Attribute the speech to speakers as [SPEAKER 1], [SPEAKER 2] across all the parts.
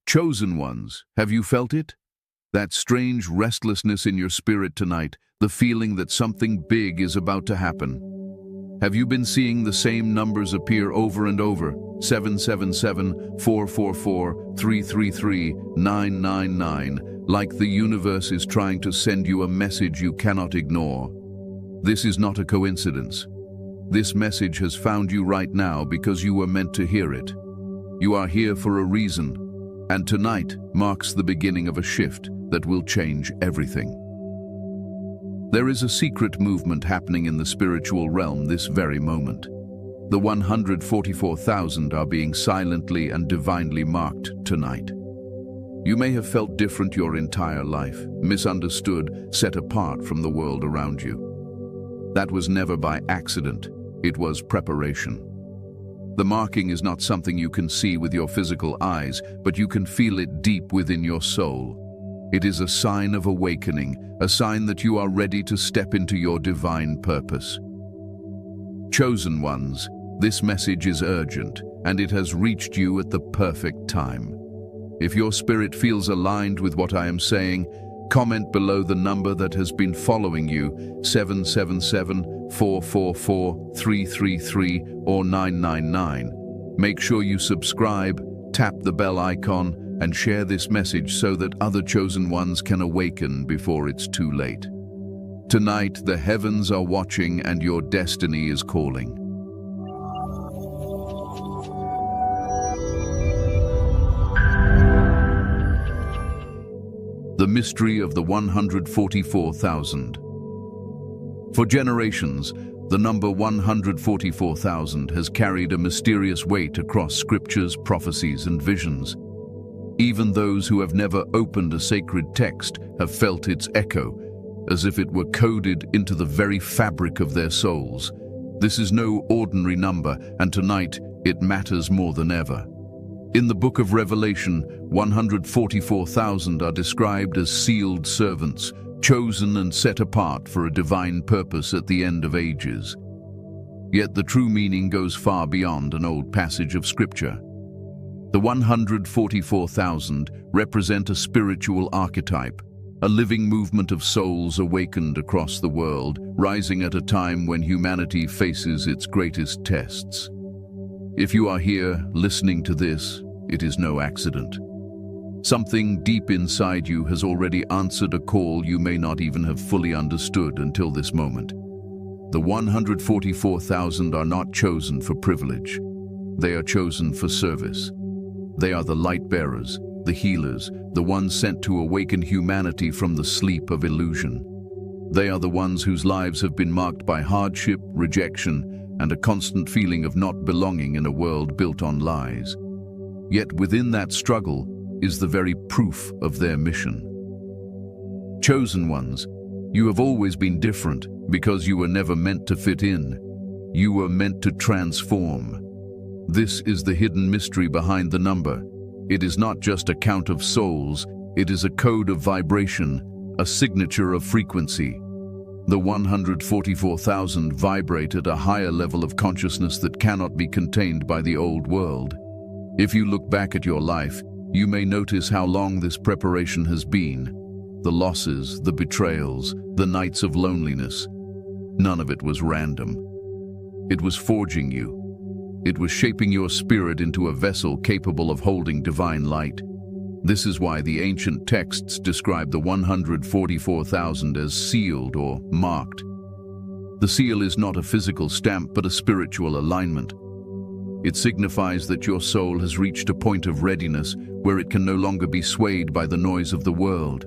[SPEAKER 1] Chosen ones, have you felt it? That strange restlessness in your spirit tonight, the feeling that something big is about to happen. Have you been seeing the same numbers appear over and over? 777, 444, 333, 999, like the universe is trying to send you a message you cannot ignore. This is not a coincidence. This message has found you right now because you were meant to hear it. You are here for a reason, and tonight marks the beginning of a shift that will change everything. There is a secret movement happening in the spiritual realm this very moment. The 144,000 are being silently and divinely marked tonight. You may have felt different your entire life, misunderstood, set apart from the world around you. That was never by accident, it was preparation. The marking is not something you can see with your physical eyes, but you can feel it deep within your soul. It is a sign of awakening, a sign that you are ready to step into your divine purpose. Chosen ones, this message is urgent, and it has reached you at the perfect time. If your spirit feels aligned with what I am saying, comment below the number that has been following you, 777, 444, 333, or 999. Make sure you subscribe, tap the bell icon, and share this message so that other chosen ones can awaken before it's too late. Tonight, the heavens are watching and your destiny is calling. The mystery of the 144,000. For generations, the number 144,000 has carried a mysterious weight across scriptures, prophecies, and visions. Even those who have never opened a sacred text have felt its echo, as if it were coded into the very fabric of their souls. This is no ordinary number, and tonight it matters more than ever. In the book of Revelation, 144,000 are described as sealed servants, chosen and set apart for a divine purpose at the end of ages. Yet the true meaning goes far beyond an old passage of scripture. The 144,000 represent a spiritual archetype, a living movement of souls awakened across the world, rising at a time when humanity faces its greatest tests. If you are here listening to this, it is no accident. Something deep inside you has already answered a call you may not even have fully understood until this moment. The 144,000 are not chosen for privilege. They are chosen for service. They are the light bearers, the healers, the ones sent to awaken humanity from the sleep of illusion. They are the ones whose lives have been marked by hardship, rejection, and a constant feeling of not belonging in a world built on lies. Yet within that struggle is the very proof of their mission. Chosen ones, you have always been different because you were never meant to fit in. You were meant to transform. This is the hidden mystery behind the number. It is not just a count of souls, it is a code of vibration, a signature of frequency. The 144,000 vibrate at a higher level of consciousness that cannot be contained by the old world. If you look back at your life, you may notice how long this preparation has been. The losses, the betrayals, the nights of loneliness. None of it was random. It was forging you. It was shaping your spirit into a vessel capable of holding divine light. This is why the ancient texts describe the 144,000 as sealed or marked. The seal is not a physical stamp but a spiritual alignment. It signifies that your soul has reached a point of readiness where it can no longer be swayed by the noise of the world.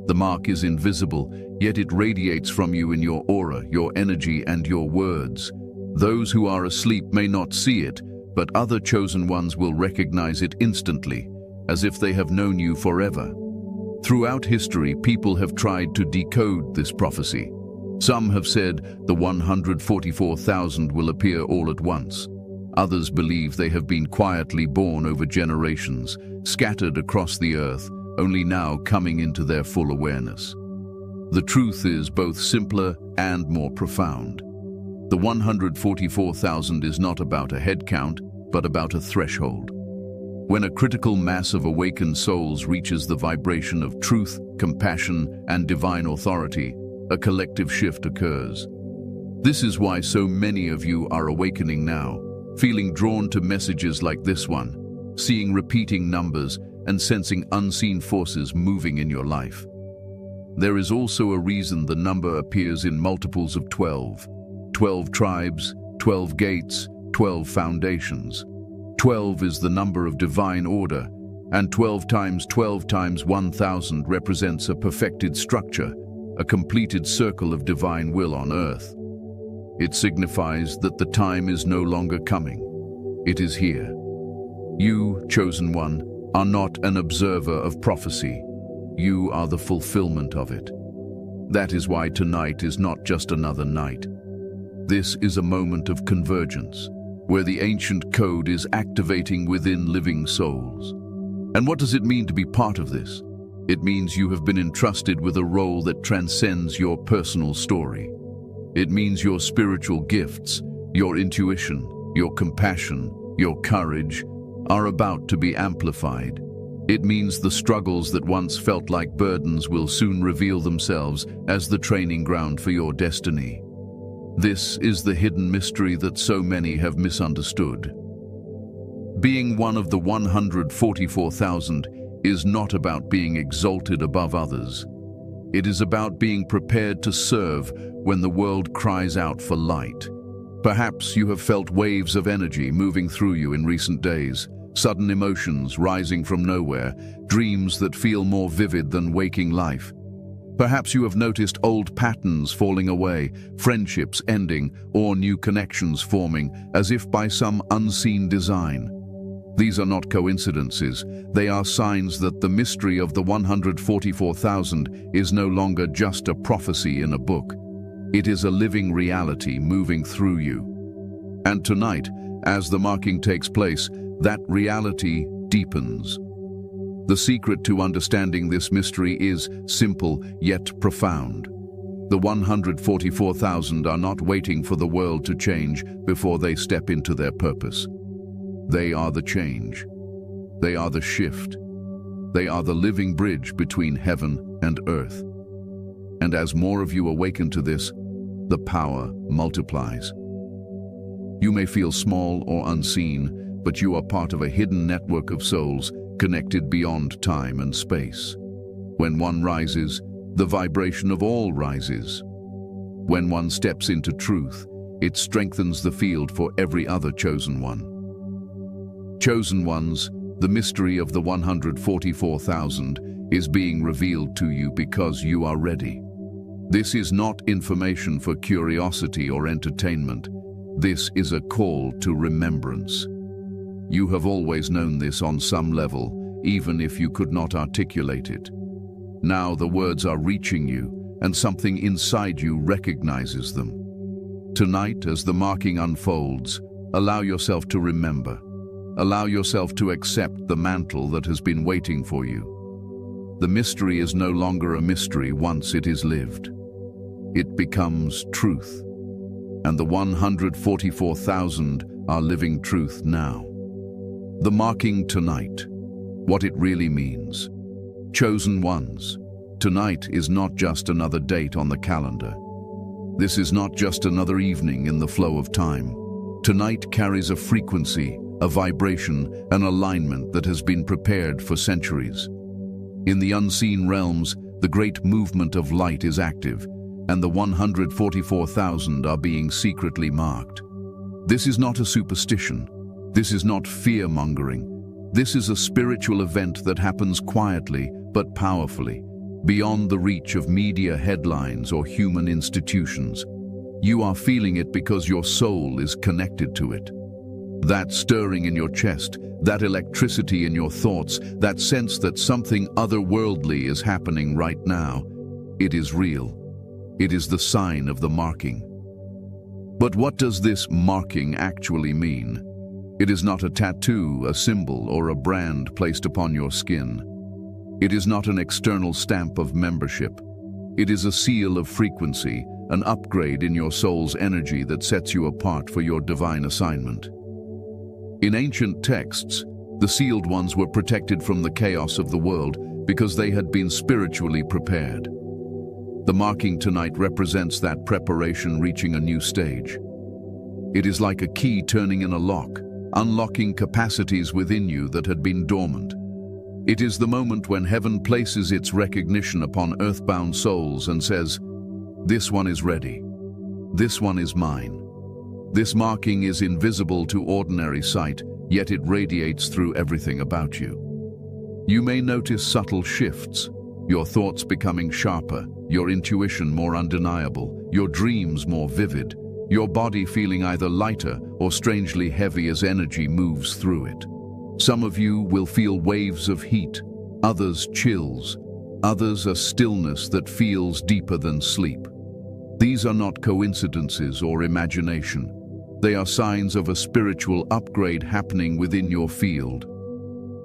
[SPEAKER 1] The mark is invisible, yet it radiates from you in your aura, your energy, and your words. Those who are asleep may not see it, but other chosen ones will recognize it instantly, as if they have known you forever. Throughout history, people have tried to decode this prophecy. Some have said the 144,000 will appear all at once. Others believe they have been quietly born over generations, scattered across the earth, only now coming into their full awareness. The truth is both simpler and more profound. The 144,000 is not about a head count, but about a threshold. When a critical mass of awakened souls reaches the vibration of truth, compassion, and divine authority, a collective shift occurs. This is why so many of you are awakening now, feeling drawn to messages like this one, seeing repeating numbers, and sensing unseen forces moving in your life. There is also a reason the number appears in multiples of 12. 12 tribes, 12 gates, 12 foundations. 12 is the number of divine order, and 12 times 12 times 1,000 represents a perfected structure, a completed circle of divine will on earth. It signifies that the time is no longer coming. It is here. You, chosen one, are not an observer of prophecy. You are the fulfillment of it. That is why tonight is not just another night. This is a moment of convergence, where the ancient code is activating within living souls. And what does it mean to be part of this? It means you have been entrusted with a role that transcends your personal story. It means your spiritual gifts, your intuition, your compassion, your courage are about to be amplified. It means the struggles that once felt like burdens will soon reveal themselves as the training ground for your destiny. This is the hidden mystery that so many have misunderstood. Being one of the 144,000 is not about being exalted above others. It is about being prepared to serve when the world cries out for light. Perhaps you have felt waves of energy moving through you in recent days, sudden emotions rising from nowhere, dreams that feel more vivid than waking life. Perhaps you have noticed old patterns falling away, friendships ending, or new connections forming, as if by some unseen design. These are not coincidences. They are signs that the mystery of the 144,000 is no longer just a prophecy in a book. It is a living reality moving through you. And tonight, as the marking takes place, that reality deepens. The secret to understanding this mystery is simple yet profound. The 144,000 are not waiting for the world to change before they step into their purpose. They are the change. They are the shift. They are the living bridge between heaven and earth. And as more of you awaken to this, the power multiplies. You may feel small or unseen, but you are part of a hidden network of souls connected beyond time and space. When one rises, the vibration of all rises. When one steps into truth, it strengthens the field for every other chosen one. Chosen ones, the mystery of the 144,000 is being revealed to you because you are ready. This is not information for curiosity or entertainment. This is a call to remembrance. You have always known this on some level, even if you could not articulate it. Now the words are reaching you, and something inside you recognizes them. Tonight, as the marking unfolds, allow yourself to remember. Allow yourself to accept the mantle that has been waiting for you. The mystery is no longer a mystery once it is lived. It becomes truth. And the 144,000 are living truth now. The marking tonight, what it really means. Chosen ones, tonight is not just another date on the calendar. This is not just another evening in the flow of time. Tonight carries a frequency, a vibration, an alignment that has been prepared for centuries. In the unseen realms, the great movement of light is active, and the 144,000 are being secretly marked. This is not a superstition. This is not fear-mongering. This is a spiritual event that happens quietly but powerfully, beyond the reach of media headlines or human institutions. You are feeling it because your soul is connected to it. That stirring in your chest, that electricity in your thoughts, that sense that something otherworldly is happening right now, it is real. It is the sign of the marking. But what does this marking actually mean? It is not a tattoo, a symbol, or a brand placed upon your skin. It is not an external stamp of membership. It is a seal of frequency, an upgrade in your soul's energy that sets you apart for your divine assignment. In ancient texts, The sealed ones were protected from the chaos of the world because they had been spiritually prepared. The marking tonight represents that preparation reaching a new stage. It is like a key turning in a lock, unlocking capacities within you that had been dormant. It is the moment when heaven places its recognition upon earthbound souls and says, "This one is ready. This one is mine." This marking is invisible to ordinary sight, yet it radiates through everything about you. You may notice subtle shifts, your thoughts becoming sharper, your intuition more undeniable, your dreams more vivid, your body feeling either lighter or strangely heavy as energy moves through it. Some of you will feel waves of heat, others chills, others a stillness that feels deeper than sleep. These are not coincidences or imagination. They are signs of a spiritual upgrade happening within your field.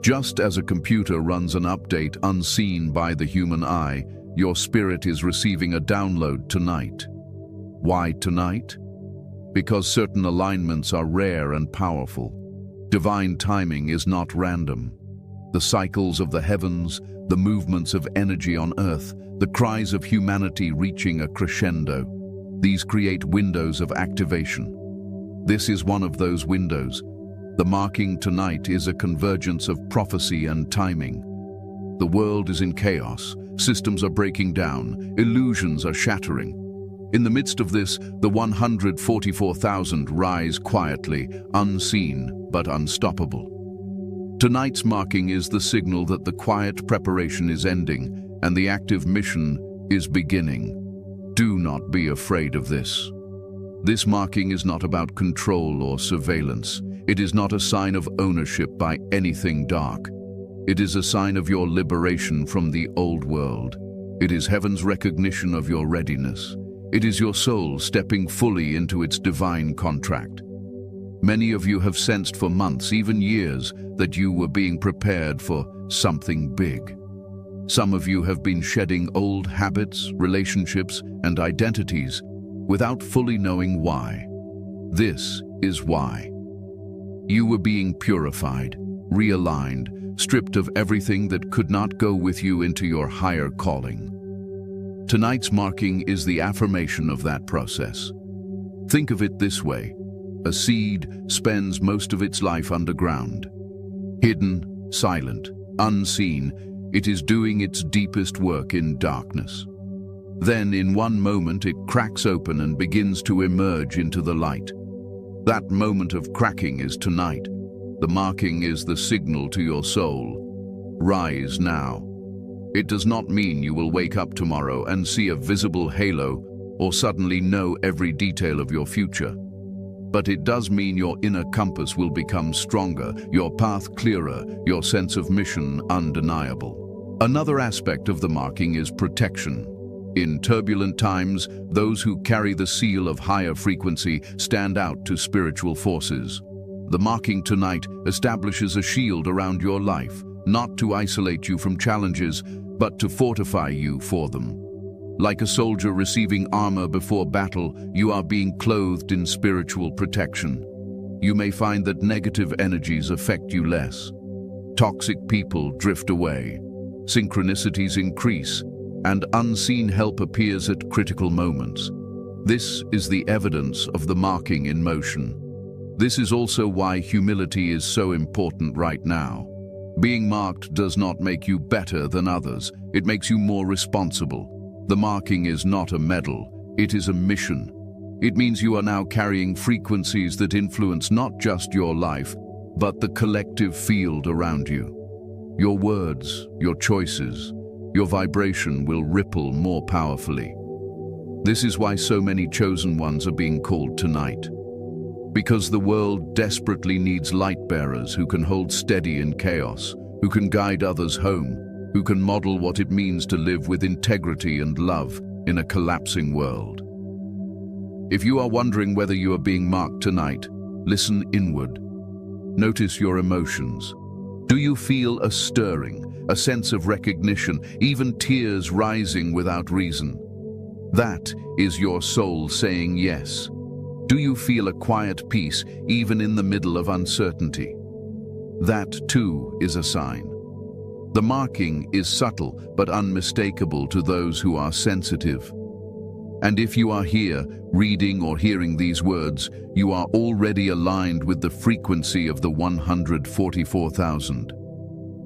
[SPEAKER 1] Just as a computer runs an update unseen by the human eye, your spirit is receiving a download tonight. Why tonight? Because certain alignments are rare and powerful. Divine timing is not random. The cycles of the heavens, the movements of energy on earth, the cries of humanity reaching a crescendo, these create windows of activation. This is one of those windows. The marking tonight is a convergence of prophecy and timing. The world is in chaos, systems are breaking down, illusions are shattering. In the midst of this, the 144,000 rise quietly, unseen but unstoppable. Tonight's marking is the signal that the quiet preparation is ending and the active mission is beginning. Do not be afraid of this. This marking is not about control or surveillance. It is not a sign of ownership by anything dark. It is a sign of your liberation from the old world. It is heaven's recognition of your readiness. It is your soul stepping fully into its divine contract. Many of you have sensed for months, even years, that you were being prepared for something big. Some of you have been shedding old habits, relationships, and identities without fully knowing why. This is why. You were being purified, realigned, stripped of everything that could not go with you into your higher calling. Tonight's marking is the affirmation of that process. Think of it this way. A seed spends most of its life underground. Hidden, silent, unseen, it is doing its deepest work in darkness. Then, in one moment, it cracks open and begins to emerge into the light. That moment of cracking is tonight. The marking is the signal to your soul. Rise now. It does not mean you will wake up tomorrow and see a visible halo or suddenly know every detail of your future. But it does mean your inner compass will become stronger, your path clearer, your sense of mission undeniable. Another aspect of the marking is protection. In turbulent times, those who carry the seal of higher frequency stand out to spiritual forces. The marking tonight establishes a shield around your life, not to isolate you from challenges, but to fortify you for them. Like a soldier receiving armor before battle, you are being clothed in spiritual protection. You may find that negative energies affect you less. Toxic people drift away. Synchronicities increase, and unseen help appears at critical moments. This is the evidence of the marking in motion. This is also why humility is so important right now. Being marked does not make you better than others. It makes you more responsible. The marking is not a medal, it is a mission. It means you are now carrying frequencies that influence not just your life, but the collective field around you. Your words, your choices, your vibration will ripple more powerfully. This is why so many chosen ones are being called tonight. Because the world desperately needs light bearers who can hold steady in chaos, who can guide others home, who can model what it means to live with integrity and love in a collapsing world. If you are wondering whether you are being marked tonight, listen inward. Notice your emotions. Do you feel a stirring, a sense of recognition, even tears rising without reason? That is your soul saying yes. Do you feel a quiet peace even in the middle of uncertainty? That, too, is a sign. The marking is subtle but unmistakable to those who are sensitive. And if you are here, reading or hearing these words, you are already aligned with the frequency of the 144,000.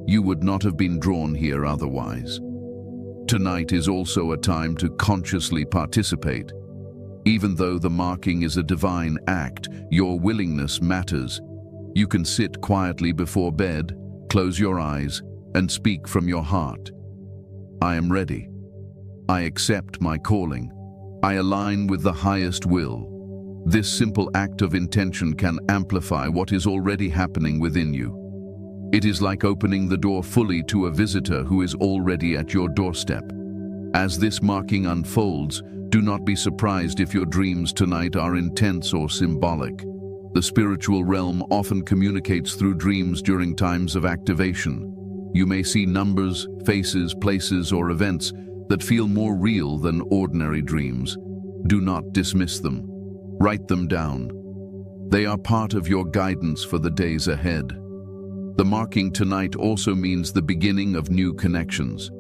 [SPEAKER 1] You would not have been drawn here otherwise. Tonight is also a time to consciously participate. Even though the marking is a divine act, your willingness matters. You can sit quietly before bed, close your eyes, and speak from your heart. I am ready. I accept my calling. I align with the highest will. This simple act of intention can amplify what is already happening within you. It is like opening the door fully to a visitor who is already at your doorstep. As this marking unfolds, do not be surprised if your dreams tonight are intense or symbolic. The spiritual realm often communicates through dreams during times of activation. You may see numbers, faces, places, or events that feel more real than ordinary dreams. Do not dismiss them. Write them down. They are part of your guidance for the days ahead. The marking tonight also means the beginning of new connections.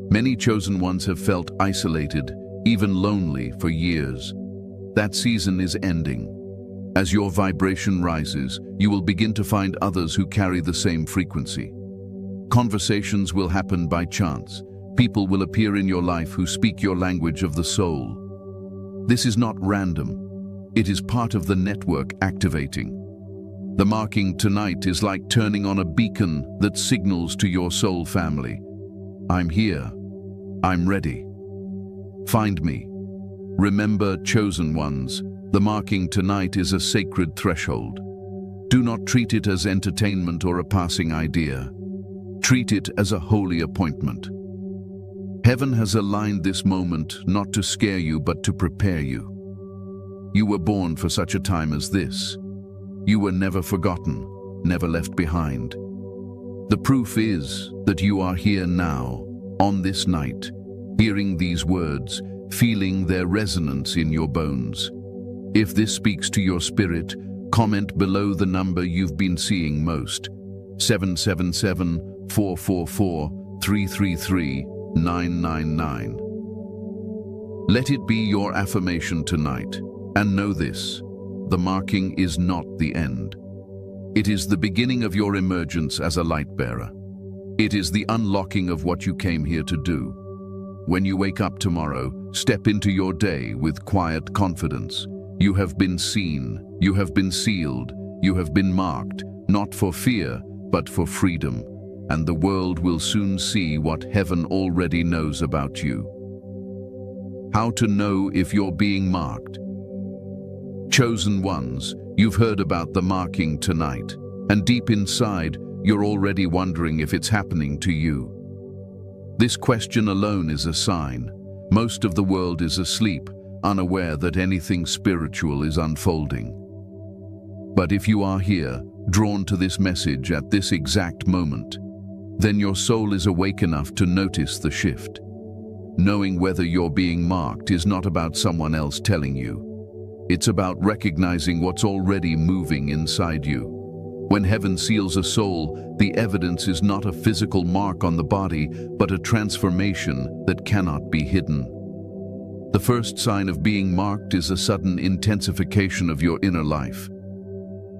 [SPEAKER 1] Many chosen ones have felt isolated, even lonely, for years. That season is ending. As your vibration rises, you will begin to find others who carry the same frequency. Conversations will happen by chance. People will appear in your life who speak your language of the soul. This is not random. It is part of the network activating. The marking tonight is like turning on a beacon that signals to your soul family. I'm here. I'm ready. Find me. Remember, chosen ones, the marking tonight is a sacred threshold. Do not treat it as entertainment or a passing idea. Treat it as a holy appointment. Heaven has aligned this moment not to scare you but to prepare you. You were born for such a time as this. You were never forgotten, never left behind. The proof is that you are here now, on this night, hearing these words, feeling their resonance in your bones. If this speaks to your spirit, comment below the number you've been seeing most: 777-444-333-999. Let it be your affirmation tonight, and know this: the marking is not the end. It is the beginning of your emergence as a light bearer. It is the unlocking of what you came here to do. When you wake up tomorrow, step into your day with quiet confidence. You have been seen, you have been sealed, you have been marked, not for fear, but for freedom. And the world will soon see what heaven already knows about you. How to know if you're being marked? Chosen ones, you've heard about the marking tonight, and deep inside, you're already wondering if it's happening to you. This question alone is a sign. Most of the world is asleep, unaware that anything spiritual is unfolding. But if you are here, drawn to this message at this exact moment, then your soul is awake enough to notice the shift. Knowing whether you're being marked is not about someone else telling you. It's about recognizing what's already moving inside you. When heaven seals a soul, the evidence is not a physical mark on the body, but a transformation that cannot be hidden. The first sign of being marked is a sudden intensification of your inner life.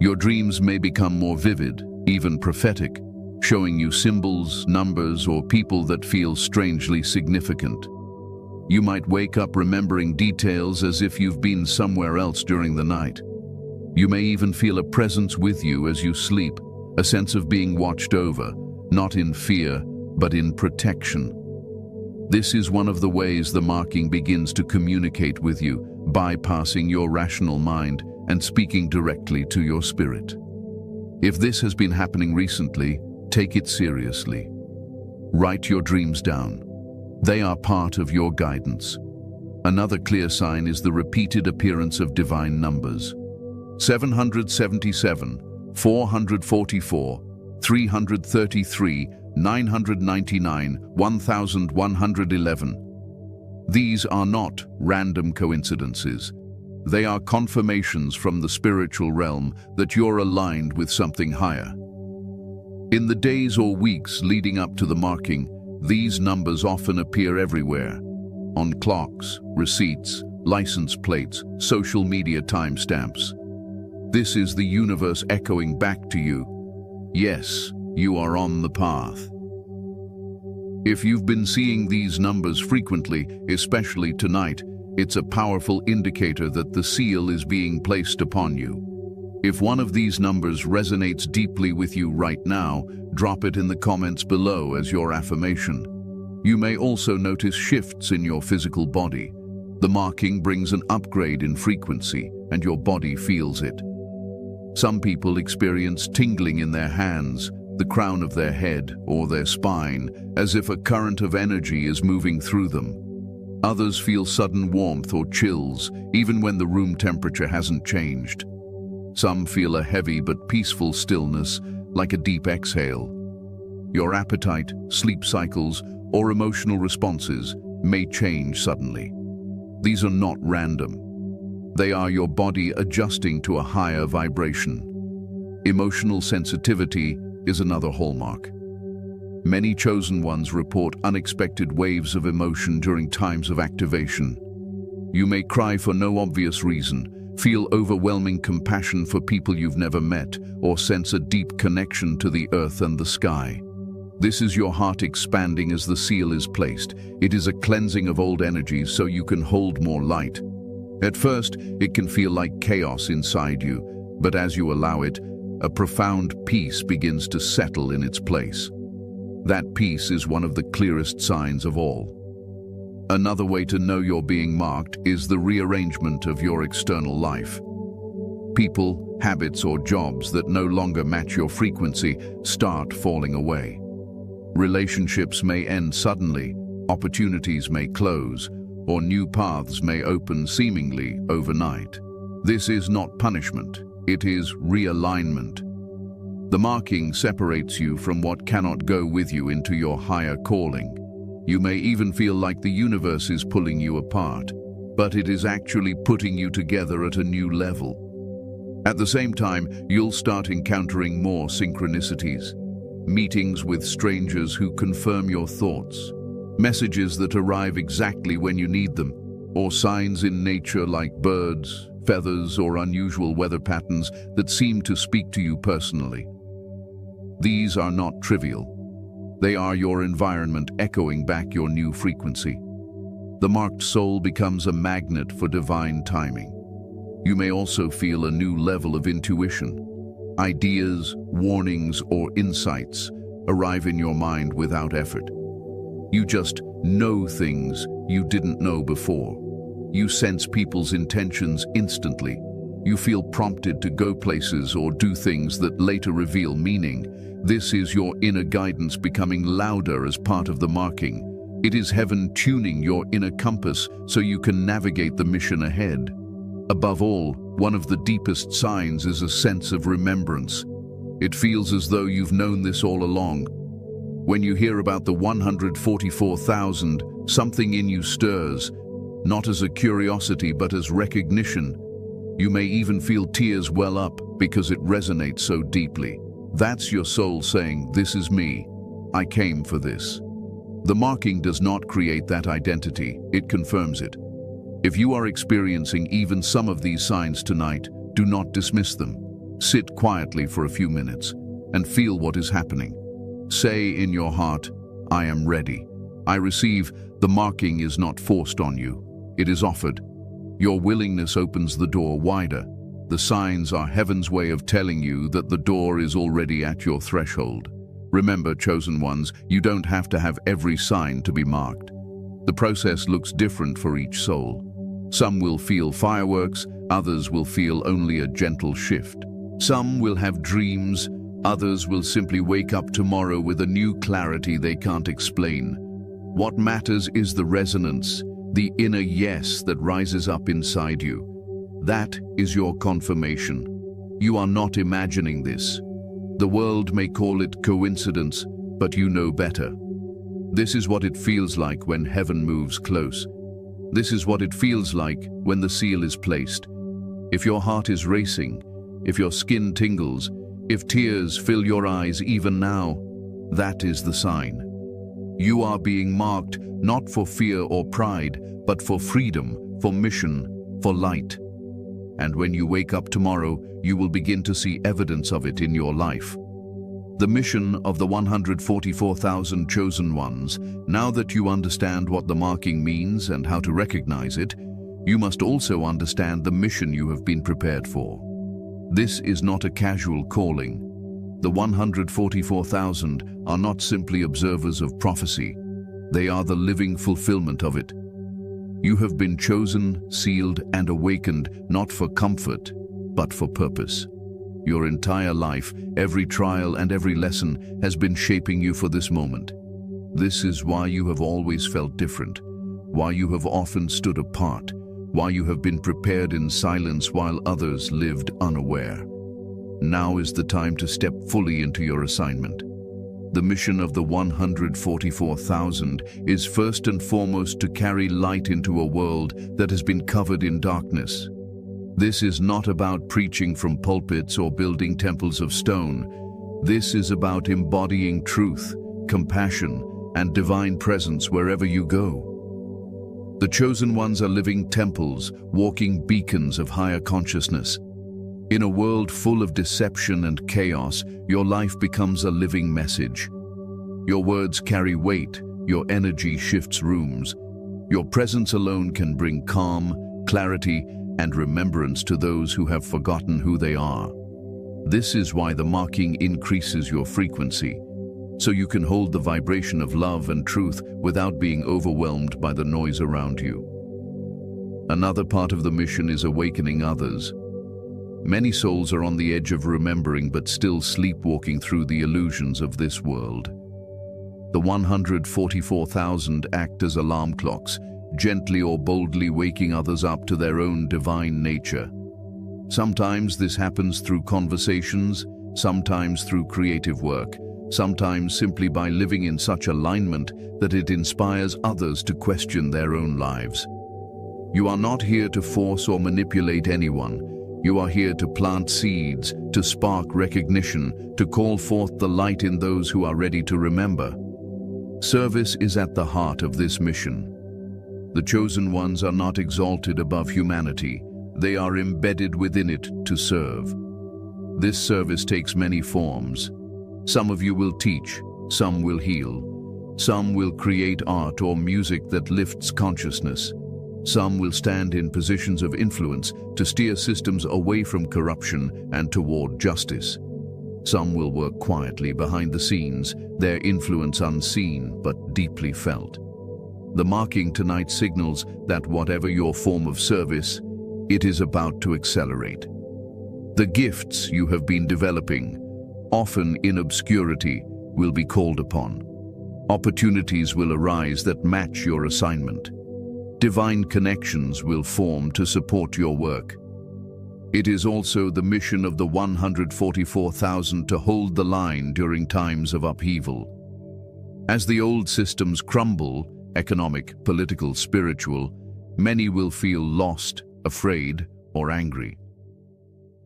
[SPEAKER 1] Your dreams may become more vivid, even prophetic, showing you symbols, numbers, or people that feel strangely significant. You might wake up remembering details as if you've been somewhere else during the night. You may even feel a presence with you as you sleep, a sense of being watched over, not in fear, but in protection. This is one of the ways the marking begins to communicate with you, bypassing your rational mind and speaking directly to your spirit. If this has been happening recently, take it seriously. Write your dreams down. They are part of your guidance. Another clear sign is the repeated appearance of divine numbers. 777, 444, 333, 999, 1111. These are not random coincidences. They are confirmations from the spiritual realm that you're aligned with something higher. In the days or weeks leading up to the marking, these numbers often appear everywhere. On clocks, receipts, license plates, social media timestamps. This is the universe echoing back to you. Yes, you are on the path. If you've been seeing these numbers frequently, especially tonight, it's a powerful indicator that the seal is being placed upon you. If one of these numbers resonates deeply with you right now, drop it in the comments below as your affirmation. You may also notice shifts in your physical body. The marking brings an upgrade in frequency, and your body feels it. Some people experience tingling in their hands, the crown of their head, or their spine, as if a current of energy is moving through them. Others feel sudden warmth or chills, even when the room temperature hasn't changed. Some feel a heavy but peaceful stillness, like a deep exhale. Your appetite, sleep cycles, or emotional responses may change suddenly. These are not random. They are your body adjusting to a higher vibration. Emotional sensitivity is another hallmark. Many chosen ones report unexpected waves of emotion during times of activation. You may cry for no obvious reason, feel overwhelming compassion for people you've never met, or sense a deep connection to the earth and the sky. This is your heart expanding as the seal is placed. It is a cleansing of old energies so you can hold more light. At first, it can feel like chaos inside you, but as you allow it, a profound peace begins to settle in its place. That peace is one of the clearest signs of all. Another way to know you're being marked is the rearrangement of your external life. People, habits, or jobs that no longer match your frequency start falling away. Relationships may end suddenly, opportunities may close, or new paths may open seemingly overnight. This is not punishment, it is realignment. The marking separates you from what cannot go with you into your higher calling. You may even feel like the universe is pulling you apart, but it is actually putting you together at a new level. At the same time, you'll start encountering more synchronicities. Meetings with strangers who confirm your thoughts, messages that arrive exactly when you need them, or signs in nature like birds, feathers, or unusual weather patterns that seem to speak to you personally. These are not trivial. They are your environment echoing back your new frequency. The marked soul becomes a magnet for divine timing. You may also feel a new level of intuition. Ideas, warnings, or insights arrive in your mind without effort. You just know things you didn't know before. You sense people's intentions instantly. You feel prompted to go places or do things that later reveal meaning. This is your inner guidance becoming louder as part of the marking. It is heaven tuning your inner compass so you can navigate the mission ahead. Above all, one of the deepest signs is a sense of remembrance. It feels as though you've known this all along. When you hear about the 144,000, something in you stirs, not as a curiosity but as recognition. You may even feel tears well up because it resonates so deeply. That's your soul saying, "This is me. I came for this." The marking does not create that identity, it confirms it. If you are experiencing even some of these signs tonight, do not dismiss them. Sit quietly for a few minutes and feel what is happening. Say in your heart, "I am ready. I receive." The marking is not forced on you. It is offered. Your willingness opens the door wider. The signs are heaven's way of telling you that the door is already at your threshold. Remember, chosen ones, you don't have to have every sign to be marked. The process looks different for each soul. Some will feel fireworks, others will feel only a gentle shift. Some will have dreams, others will simply wake up tomorrow with a new clarity they can't explain. What matters is the resonance, the inner yes that rises up inside you. That is your confirmation. You are not imagining this. The world may call it coincidence, but you know better. This is what it feels like when heaven moves close. This is what it feels like when the seal is placed. If your heart is racing, if your skin tingles, If tears fill your eyes even now, that is the sign. You are being marked not for fear or pride, but for freedom, for mission, for light. And when you wake up tomorrow, you will begin to see evidence of it in your life. The mission of the 144,000 chosen ones. Now that you understand what the marking means and how to recognize it, you must also understand the mission you have been prepared for. This is not a casual calling. The 144,000 are not simply observers of prophecy. They are the living fulfillment of it. You have been chosen, sealed, and awakened not for comfort, but for purpose. Your entire life, every trial and every lesson has been shaping you for this moment. This is why you have always felt different, why you have often stood apart, why you have been prepared in silence while others lived unaware. Now is the time to step fully into your assignment. The mission of the 144,000 is first and foremost to carry light into a world that has been covered in darkness. This is not about preaching from pulpits or building temples of stone. This is about embodying truth, compassion, and divine presence wherever you go. The chosen ones are living temples, walking beacons of higher consciousness. In a world full of deception and chaos, your life becomes a living message. Your words carry weight, your energy shifts rooms. Your presence alone can bring calm, clarity, and remembrance to those who have forgotten who they are. This is why the marking increases your frequency, so you can hold the vibration of love and truth without being overwhelmed by the noise around you. Another part of the mission is awakening others. Many souls are on the edge of remembering but still sleepwalking through the illusions of this world. The 144,000 act as alarm clocks, gently or boldly waking others up to their own divine nature. Sometimes this happens through conversations, sometimes through creative work, sometimes simply by living in such alignment that it inspires others to question their own lives. You are not here to force or manipulate anyone. You are here to plant seeds, to spark recognition, to call forth the light in those who are ready to remember. Service is at the heart of this mission. The chosen ones are not exalted above humanity. They are embedded within it to serve. This service takes many forms. Some of you will teach, some will heal, some will create art or music that lifts consciousness. Some will stand in positions of influence to steer systems away from corruption and toward justice. Some will work quietly behind the scenes, their influence unseen but deeply felt. The marking tonight signals that whatever your form of service, it is about to accelerate. The gifts you have been developing, often in obscurity, will be called upon. Opportunities will arise that match your assignment. Divine connections will form to support your work. It is also the mission of the 144,000 to hold the line during times of upheaval. As the old systems crumble, economic, political, spiritual, many will feel lost, afraid, or angry.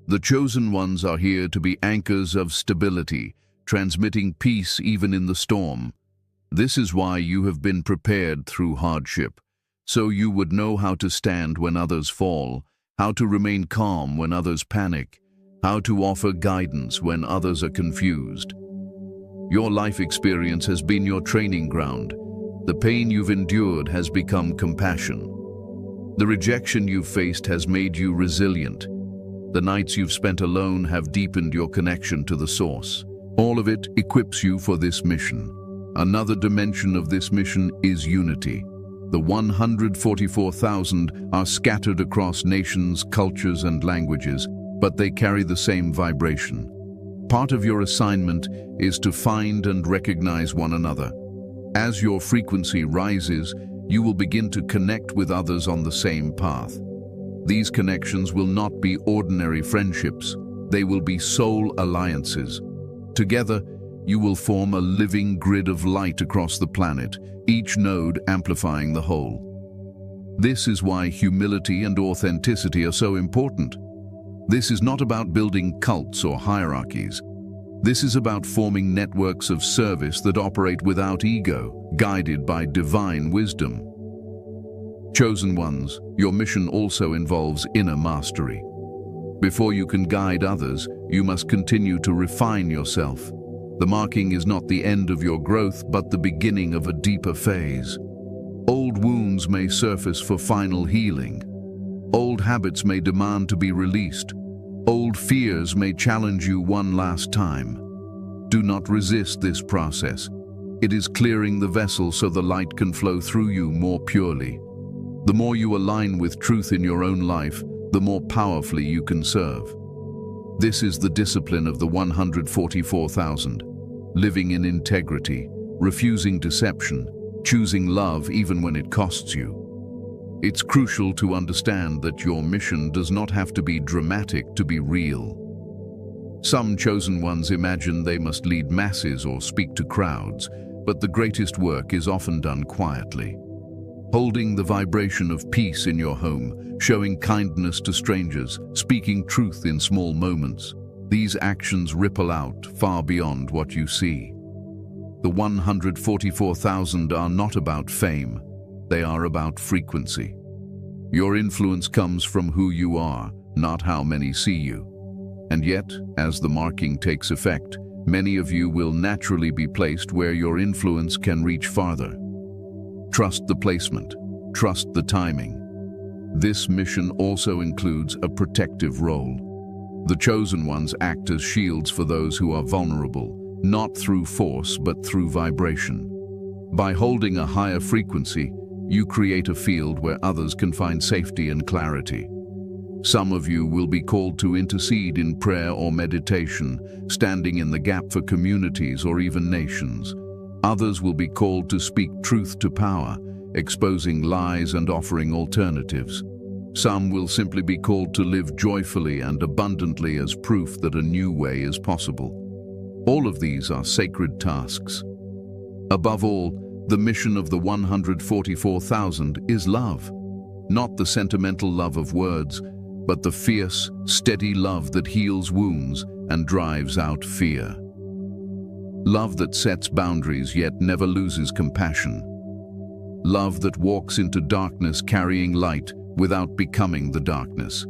[SPEAKER 1] The chosen ones are here to be anchors of stability, transmitting peace even in the storm. This is why you have been prepared through hardship, so you would know how to stand when others fall, how to remain calm when others panic, how to offer guidance when others are confused. Your life experience has been your training ground. The pain you've endured has become compassion. The rejection you've faced has made you resilient. The nights you've spent alone have deepened your connection to the source. All of it equips you for this mission. Another dimension of this mission is unity. The 144,000 are scattered across nations, cultures, and languages, but they carry the same vibration. Part of your assignment is to find and recognize one another. As your frequency rises, you will begin to connect with others on the same path. These connections will not be ordinary friendships. They will be soul alliances. Together, you will form a living grid of light across the planet, each node amplifying the whole. This is why humility and authenticity are so important. This is not about building cults or hierarchies. This is about forming networks of service that operate without ego, guided by divine wisdom. Chosen ones, your mission also involves inner mastery. Before you can guide others, you must continue to refine yourself. The marking is not the end of your growth, but the beginning of a deeper phase. Old wounds may surface for final healing. Old habits may demand to be released. Old fears may challenge you one last time. Do not resist this process. It is clearing the vessel so the light can flow through you more purely. The more you align with truth in your own life, the more powerfully you can serve. This is the discipline of the 144,000, living in integrity, refusing deception, choosing love even when it costs you. It's crucial to understand that your mission does not have to be dramatic to be real. Some chosen ones imagine they must lead masses or speak to crowds, but the greatest work is often done quietly. Holding the vibration of peace in your home, showing kindness to strangers, speaking truth in small moments. These actions ripple out far beyond what you see. The 144,000 are not about fame, they are about frequency. Your influence comes from who you are, not how many see you. And yet, as the marking takes effect, many of you will naturally be placed where your influence can reach farther. Trust the placement, trust the timing. This mission also includes a protective role. The chosen ones act as shields for those who are vulnerable, not through force but through vibration. By holding a higher frequency, you create a field where others can find safety and clarity. Some of you will be called to intercede in prayer or meditation, standing in the gap for communities or even nations. Others will be called to speak truth to power, exposing lies and offering alternatives. Some will simply be called to live joyfully and abundantly as proof that a new way is possible. All of these are sacred tasks. Above all, the mission of the 144,000 is love. Not the sentimental love of words, but the fierce, steady love that heals wounds and drives out fear. Love that sets boundaries yet never loses compassion. Love that walks into darkness carrying light without becoming the darkness.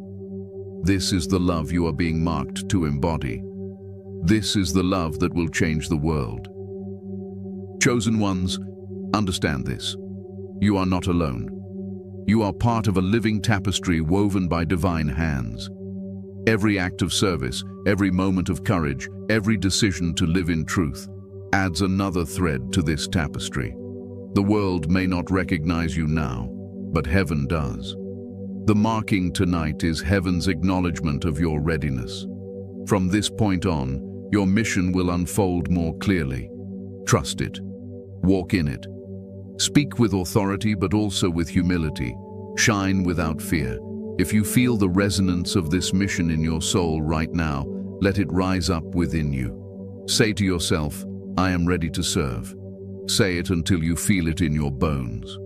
[SPEAKER 1] This is the love you are being marked to embody. This is the love that will change the world. Chosen ones, understand this. You are not alone. You are part of a living tapestry woven by divine hands. Every act of service, every moment of courage, every decision to live in truth adds another thread to this tapestry. The world may not recognize you now, but heaven does. The marking tonight is heaven's acknowledgement of your readiness. From this point on, your mission will unfold more clearly. Trust it. Walk in it. Speak with authority but also with humility. Shine without fear. If you feel the resonance of this mission in your soul right now, let it rise up within you. Say to yourself, I am ready to serve. Say it until you feel it in your bones.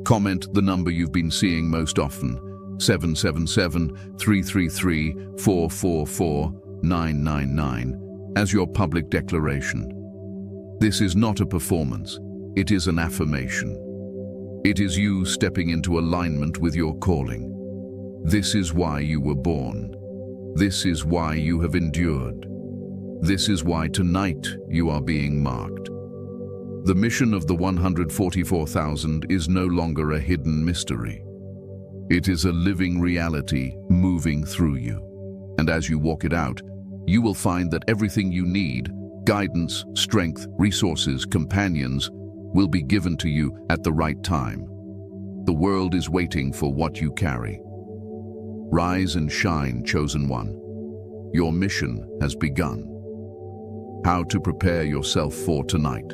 [SPEAKER 1] Comment the number you've been seeing most often, 777-333-444-999, as your public declaration. This is not a performance, it is an affirmation. It is you stepping into alignment with your calling. This is why you were born. This is why you have endured. This is why tonight you are being marked. The mission of the 144,000 is no longer a hidden mystery. It is a living reality moving through you. And as you walk it out, you will find that everything you need, guidance, strength, resources, companions, will be given to you at the right time. The world is waiting for what you carry. Rise and shine, chosen one. Your mission has begun. How to prepare yourself for tonight.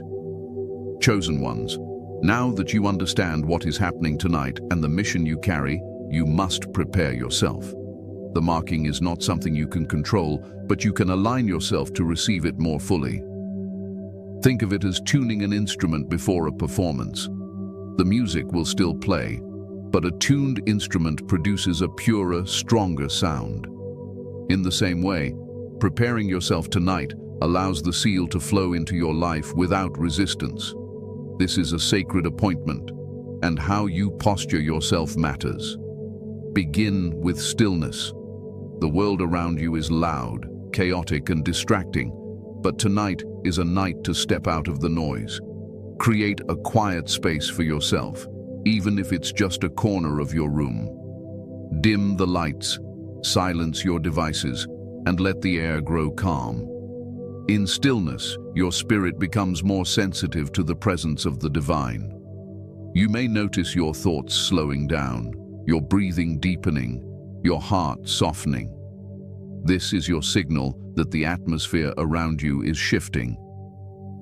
[SPEAKER 1] Chosen ones, now that you understand what is happening tonight and the mission you carry, you must prepare yourself. The marking is not something you can control, but you can align yourself to receive it more fully. Think of it as tuning an instrument before a performance. The music will still play, but a tuned instrument produces a purer, stronger sound. In the same way, preparing yourself tonight allows the seal to flow into your life without resistance. This is a sacred appointment, and how you posture yourself matters. Begin with stillness. The world around you is loud, chaotic, and distracting, but tonight is a night to step out of the noise. Create a quiet space for yourself, even if it's just a corner of your room. Dim the lights, silence your devices, and let the air grow calm. In stillness, your spirit becomes more sensitive to the presence of the divine. You may notice your thoughts slowing down, your breathing deepening, your heart softening. This is your signal that the atmosphere around you is shifting.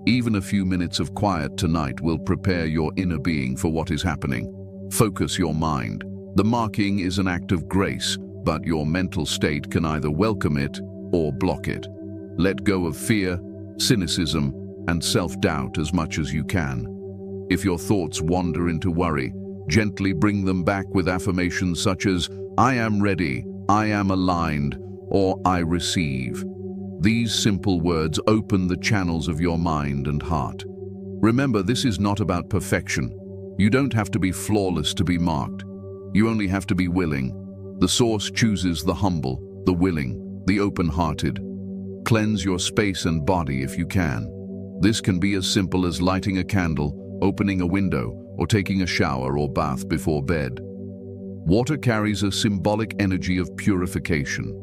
[SPEAKER 1] Even a few minutes of quiet tonight will prepare your inner being for what is happening. Focus your mind. The marking is an act of grace, but your mental state can either welcome it or block it. Let go of fear, cynicism, and self-doubt as much as you can. If your thoughts wander into worry, gently bring them back with affirmations such as, "I am ready," "I am aligned," or "I receive." These simple words open the channels of your mind and heart. Remember, this is not about perfection. You don't have to be flawless to be marked. You only have to be willing. The source chooses the humble, the willing, the open-hearted. Cleanse your space and body if you can. This can be as simple as lighting a candle, opening a window, or taking a shower or bath before bed. Water carries a symbolic energy of purification.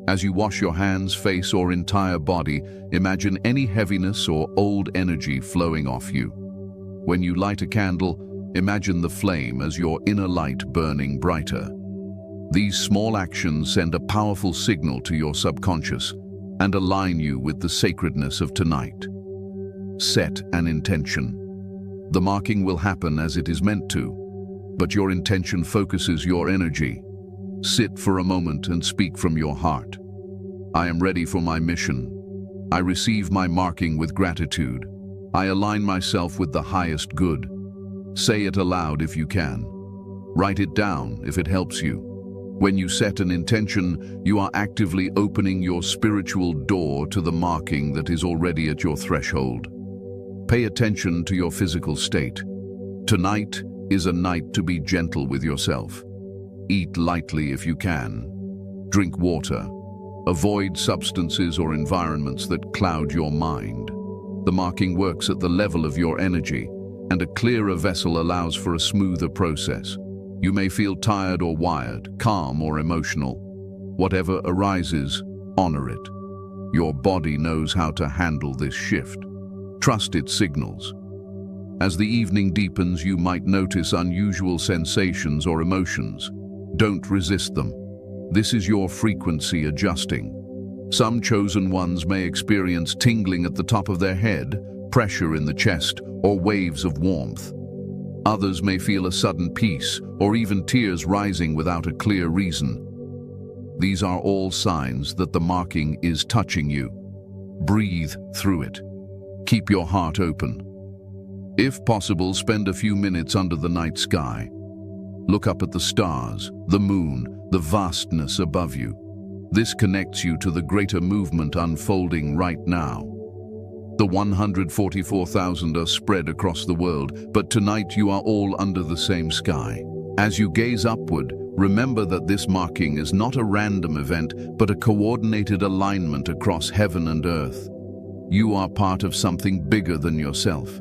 [SPEAKER 1] As you wash your hands, face, or entire body, imagine any heaviness or old energy flowing off you. When you light a candle, imagine the flame as your inner light burning brighter. These small actions send a powerful signal to your subconscious and align you with the sacredness of tonight. Set an intention. The marking will happen as it is meant to, but your intention focuses your energy. Sit for a moment and speak from your heart. I am ready for my mission. I receive my marking with gratitude. I align myself with the highest good. Say it aloud if you can. Write it down if it helps you. When you set an intention, you are actively opening your spiritual door to the marking that is already at your threshold. Pay attention to your physical state. Tonight is a night to be gentle with yourself. Eat lightly if you can. Drink water. Avoid substances or environments that cloud your mind. The marking works at the level of your energy, and a clearer vessel allows for a smoother process. You may feel tired or wired, calm or emotional. Whatever arises, honor it. Your body knows how to handle this shift. Trust its signals. As the evening deepens, you might notice unusual sensations or emotions. Don't resist them. This is your frequency adjusting. Some chosen ones may experience tingling at the top of their head, pressure in the chest, or waves of warmth. Others may feel a sudden peace, or even tears rising without a clear reason. These are all signs that the marking is touching you. Breathe through it. Keep your heart open. If possible, spend a few minutes under the night sky. Look up at the stars, the moon, the vastness above you. This connects you to the greater movement unfolding right now. The 144,000 are spread across the world, but tonight you are all under the same sky. As you gaze upward, remember that this marking is not a random event, but a coordinated alignment across heaven and earth. You are part of something bigger than yourself.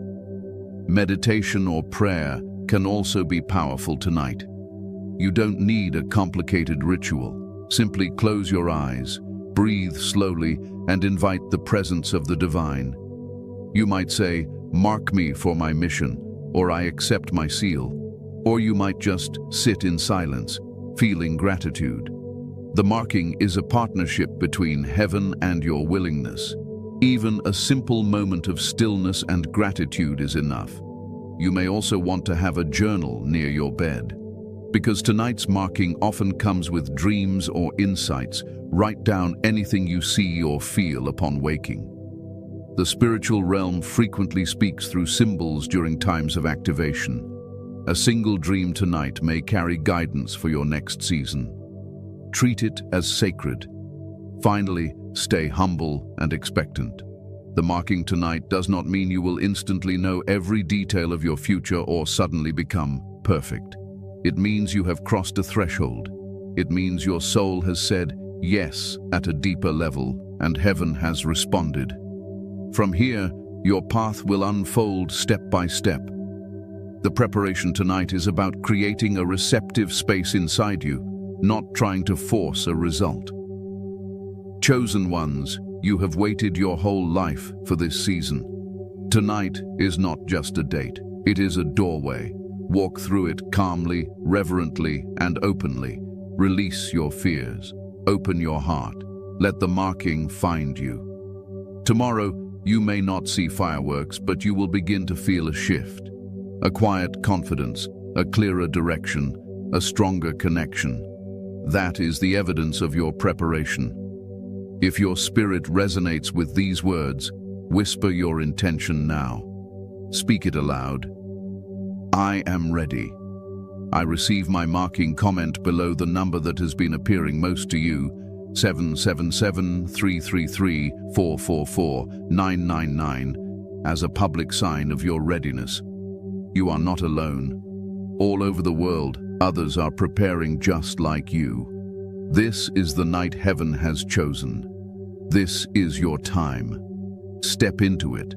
[SPEAKER 1] Meditation or prayer can also be powerful tonight. You don't need a complicated ritual. Simply close your eyes, breathe slowly, and invite the presence of the divine. You might say, "Mark me for my mission," or "I accept my seal." Or you might just sit in silence, feeling gratitude. The marking is a partnership between heaven and your willingness. Even a simple moment of stillness and gratitude is enough. You may also want to have a journal near your bed. Because tonight's marking often comes with dreams or insights, write down anything you see or feel upon waking. The spiritual realm frequently speaks through symbols during times of activation. A single dream tonight may carry guidance for your next season. Treat it as sacred. Finally, stay humble and expectant. The marking tonight does not mean you will instantly know every detail of your future or suddenly become perfect. It means you have crossed a threshold. It means your soul has said yes at a deeper level, and heaven has responded. From here, your path will unfold step by step. The preparation tonight is about creating a receptive space inside you, not trying to force a result. Chosen ones, you have waited your whole life for this season. Tonight is not just a date, it is a doorway. Walk through it calmly, reverently, and openly. Release your fears. Open your heart. Let the marking find you. Tomorrow, you may not see fireworks, but you will begin to feel a shift. A quiet confidence, a clearer direction, a stronger connection. That is the evidence of your preparation. If your spirit resonates with these words, whisper your intention now. Speak it aloud. I am ready. I receive my marking comment below the number that has been appearing most to you, 777-333-444-999, as a public sign of your readiness. You are not alone. All over the world, others are preparing just like you. This is the night heaven has chosen. This is your time. Step into it.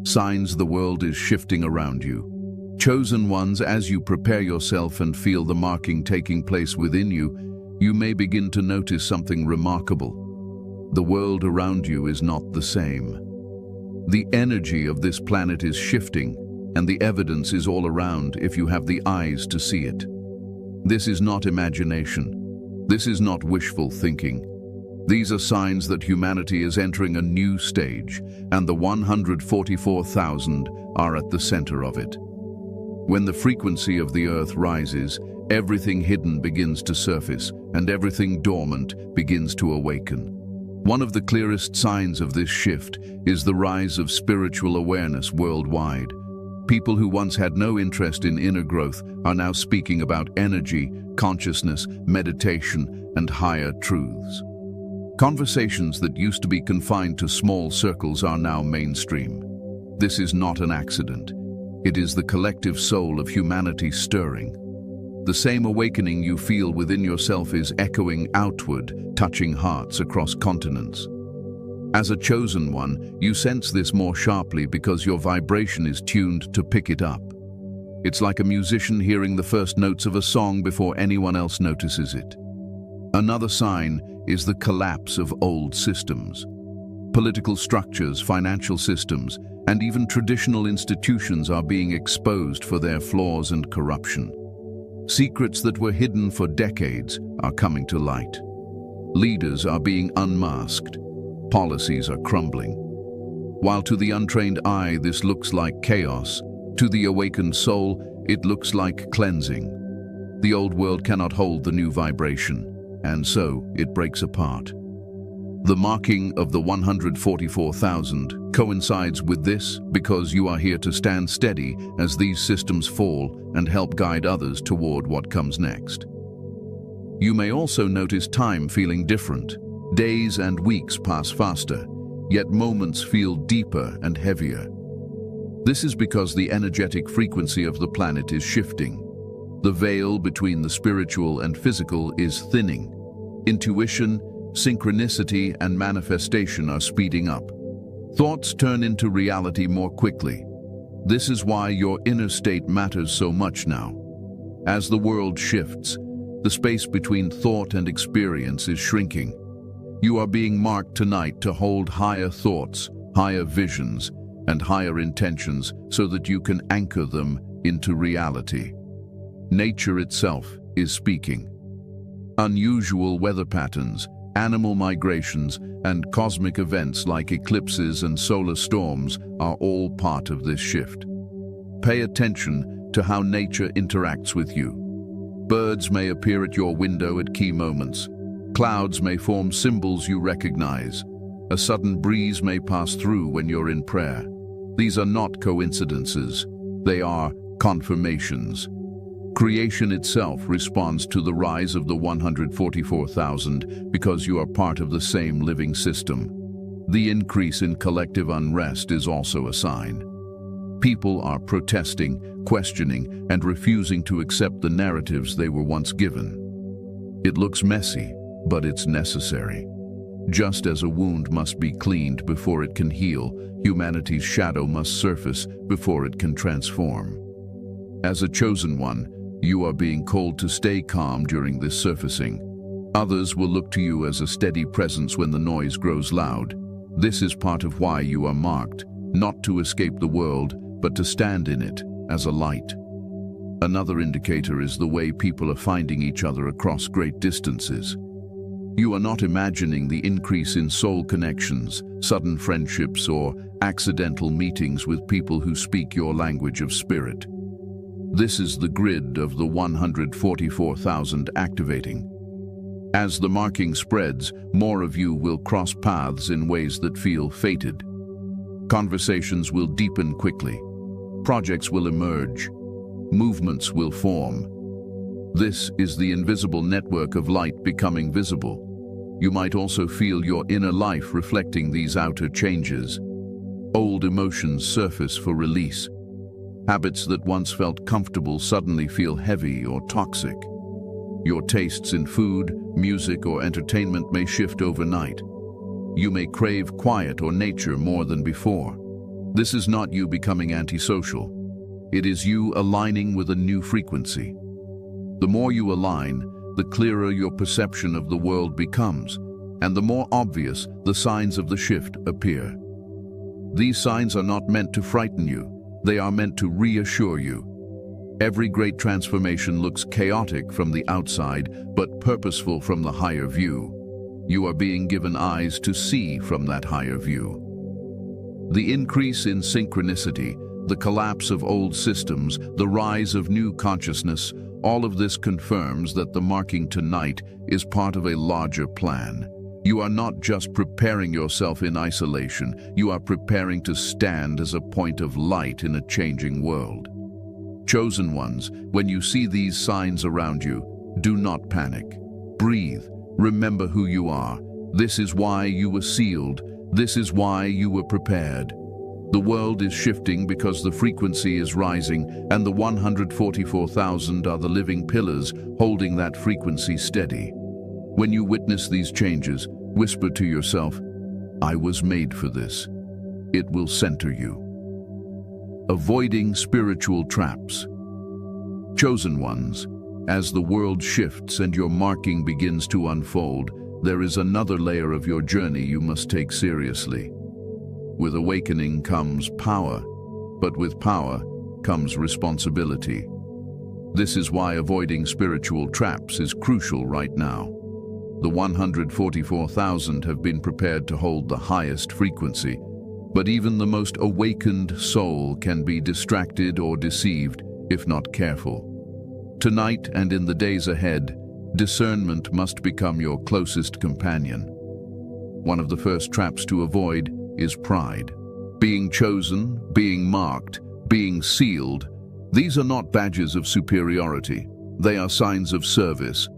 [SPEAKER 1] Signs the world is shifting around you. Chosen ones, as you prepare yourself and feel the marking taking place within you, you may begin to notice something remarkable. The world around you is not the same. The energy of this planet is shifting, and the evidence is all around if you have the eyes to see it. This is not imagination. This is not wishful thinking. These are signs that humanity is entering a new stage, and the 144,000 are at the center of it. When the frequency of the earth rises, everything hidden begins to surface, and everything dormant begins to awaken. One of the clearest signs of this shift is the rise of spiritual awareness worldwide. People who once had no interest in inner growth are now speaking about energy, consciousness, meditation, and higher truths. Conversations that used to be confined to small circles are now mainstream. This is not an accident. It is the collective soul of humanity stirring. The same awakening you feel within yourself is echoing outward, touching hearts across continents. As a chosen one, you sense this more sharply because your vibration is tuned to pick it up. It's like a musician hearing the first notes of a song before anyone else notices it. Another sign is the collapse of old systems. Political structures, financial systems, and even traditional institutions are being exposed for their flaws and corruption. Secrets that were hidden for decades are coming to light. Leaders are being unmasked. Policies are crumbling. While to the untrained eye this looks like chaos, to the awakened soul it looks like cleansing. The old world cannot hold the new vibration, and so it breaks apart. The marking of the 144,000 coincides with this because you are here to stand steady as these systems fall and help guide others toward what comes next. You may also notice time feeling different. Days and weeks pass faster, yet moments feel deeper and heavier. This is because the energetic frequency of the planet is shifting. The veil between the spiritual and physical is thinning. Intuition, synchronicity, and manifestation are speeding up. Thoughts turn into reality more quickly. This is why your inner state matters so much now. As the world shifts, the space between thought and experience is shrinking. You are being marked tonight to hold higher thoughts, higher visions, and higher intentions so that you can anchor them into reality. Nature itself is speaking. Unusual weather patterns, animal migrations, and cosmic events like eclipses and solar storms are all part of this shift. Pay attention to how nature interacts with you. Birds may appear at your window at key moments. Clouds may form symbols you recognize. A sudden breeze may pass through when you're in prayer. These are not coincidences. They are confirmations. Creation itself responds to the rise of the 144,000 because you are part of the same living system. The increase in collective unrest is also a sign. People are protesting, questioning, and refusing to accept the narratives they were once given. It looks messy, but it's necessary. Just as a wound must be cleaned before it can heal, humanity's shadow must surface before it can transform. As a chosen one, you are being called to stay calm during this surfacing. Others will look to you as a steady presence when the noise grows loud. This is part of why you are marked, not to escape the world, but to stand in it as a light. Another indicator is the way people are finding each other across great distances. You are not imagining the increase in soul connections, sudden friendships, or accidental meetings with people who speak your language of spirit. This is the grid of the 144,000 activating. As the marking spreads, more of you will cross paths in ways that feel fated. Conversations will deepen quickly. Projects will emerge. Movements will form. This is the invisible network of light becoming visible. You might also feel your inner life reflecting these outer changes. Old emotions surface for release. Habits that once felt comfortable suddenly feel heavy or toxic. Your tastes in food, music, or entertainment may shift overnight. You may crave quiet or nature more than before. This is not you becoming antisocial. It is you aligning with a new frequency. The more you align, the clearer your perception of the world becomes, and the more obvious the signs of the shift appear. These signs are not meant to frighten you. They are meant to reassure you. Every great transformation looks chaotic from the outside, but purposeful from the higher view. You are being given eyes to see from that higher view. The increase in synchronicity, the collapse of old systems, the rise of new consciousness, all of this confirms that the marking tonight is part of a larger plan. You are not just preparing yourself in isolation, you are preparing to stand as a point of light in a changing world. Chosen ones, when you see these signs around you, do not panic. Breathe. Remember who you are. This is why you were sealed. This is why you were prepared. The world is shifting because the frequency is rising, and the 144,000 are the living pillars holding that frequency steady. When you witness these changes, whisper to yourself, "I was made for this." It will center you. Avoiding spiritual traps. Chosen ones, as the world shifts and your marking begins to unfold, there is another layer of your journey you must take seriously. With awakening comes power, but with power comes responsibility. This is why avoiding spiritual traps is crucial right now. The 144,000 have been prepared to hold the highest frequency, but even the most awakened soul can be distracted or deceived if not careful. Tonight and in the days ahead, discernment must become your closest companion. One of the first traps to avoid is pride. Being chosen, being marked, being sealed, these are not badges of superiority. They are signs of service.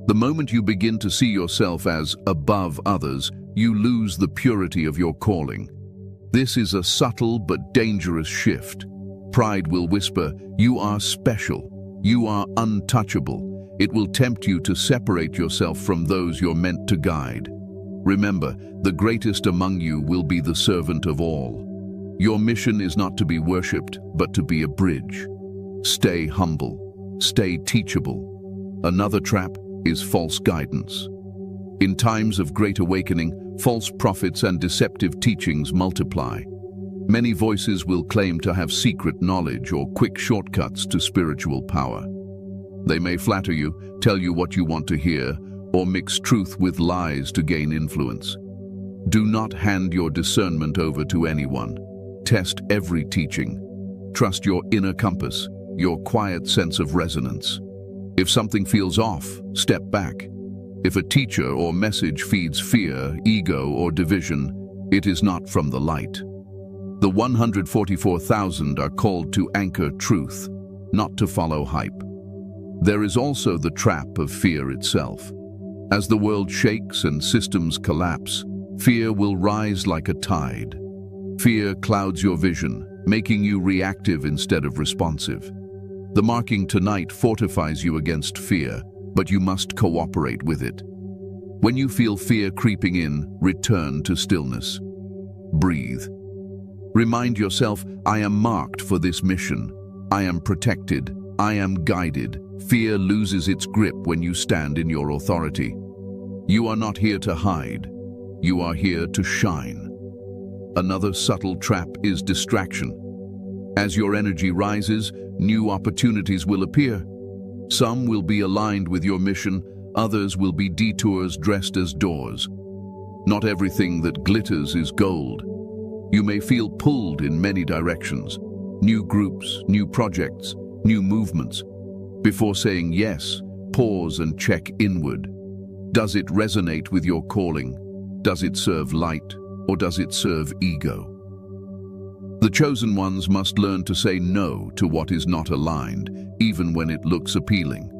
[SPEAKER 1] The moment you begin to see yourself as above others, you lose the purity of your calling. This is a subtle but dangerous shift. Pride will whisper, "You are special. You are untouchable." It will tempt you to separate yourself from those you're meant to guide. Remember, the greatest among you will be the servant of all. Your mission is not to be worshipped, but to be a bridge. Stay humble. Stay teachable. Another trap is false guidance. In times of great awakening, false prophets and deceptive teachings multiply. Many voices will claim to have secret knowledge or quick shortcuts to spiritual power. They may flatter you, tell you what you want to hear, or mix truth with lies to gain influence. Do not hand your discernment over to anyone. Test every teaching. Trust your inner compass, your quiet sense of resonance. If something feels off, step back. If a teacher or message feeds fear, ego, or division, it is not from the light. The 144,000 are called to anchor truth, not to follow hype. There is also the trap of fear itself. As the world shakes and systems collapse, fear will rise like a tide. Fear clouds your vision, making you reactive instead of responsive. The marking tonight fortifies you against fear, but you must cooperate with it. When you feel fear creeping in, return to stillness. Breathe. Remind yourself, I am marked for this mission. I am protected. I am guided. Fear loses its grip when you stand in your authority. You are not here to hide. You are here to shine. Another subtle trap is distraction. As your energy rises, new opportunities will appear. Some will be aligned with your mission, others will be detours dressed as doors. Not everything that glitters is gold. You may feel pulled in many directions. New groups, new projects, new movements. Before saying yes, pause and check inward. Does it resonate with your calling? Does it serve light, or does it serve ego? The chosen ones must learn to say no to what is not aligned, even when it looks appealing.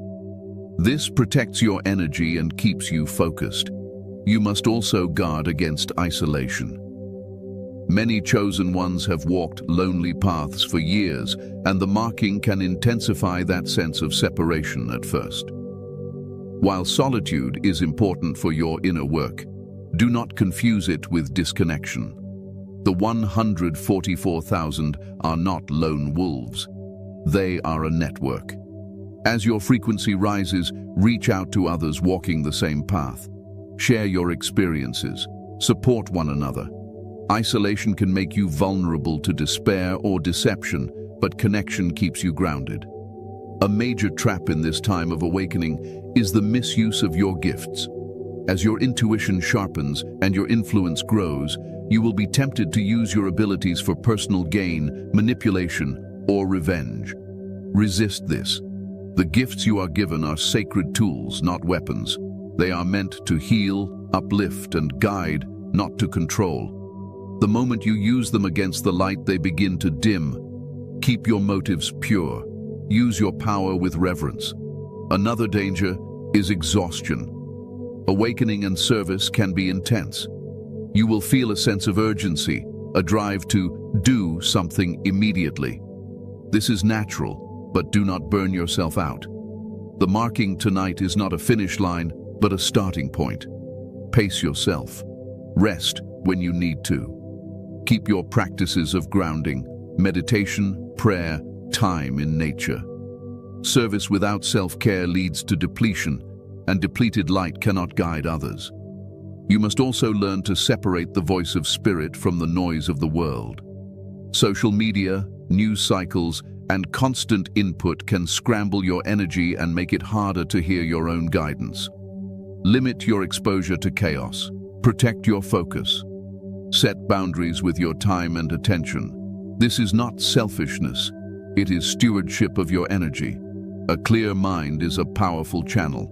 [SPEAKER 1] This protects your energy and keeps you focused. You must also guard against isolation. Many chosen ones have walked lonely paths for years, and the marking can intensify that sense of separation at first. While solitude is important for your inner work, do not confuse it with disconnection. The 144,000 are not lone wolves. They are a network. As your frequency rises, reach out to others walking the same path. Share your experiences. Support one another. Isolation can make you vulnerable to despair or deception, but connection keeps you grounded. A major trap in this time of awakening is the misuse of your gifts. As your intuition sharpens and your influence grows, you will be tempted to use your abilities for personal gain, manipulation, or revenge. Resist this. The gifts you are given are sacred tools, not weapons. They are meant to heal, uplift, and guide, not to control. The moment you use them against the light, they begin to dim. Keep your motives pure. Use your power with reverence. Another danger is exhaustion. Awakening and service can be intense. You will feel a sense of urgency, a drive to do something immediately. This is natural, but do not burn yourself out. The marking tonight is not a finish line, but a starting point. Pace yourself. Rest when you need to. Keep your practices of grounding, meditation, prayer, time in nature. Service without self-care leads to depletion, and depleted light cannot guide others. You must also learn to separate the voice of spirit from the noise of the world. Social media, news cycles, and constant input can scramble your energy and make it harder to hear your own guidance. Limit your exposure to chaos. Protect your focus. Set boundaries with your time and attention. This is not selfishness. It is stewardship of your energy. A clear mind is a powerful channel.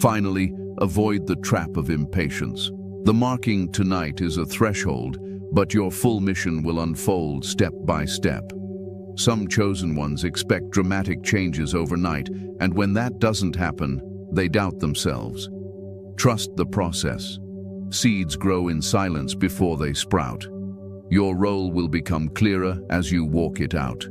[SPEAKER 1] Finally, avoid the trap of impatience. The marking tonight is a threshold, but your full mission will unfold step by step. Some chosen ones expect dramatic changes overnight, and when that doesn't happen, they doubt themselves. Trust the process. Seeds grow in silence before they sprout. Your role will become clearer as you walk it out.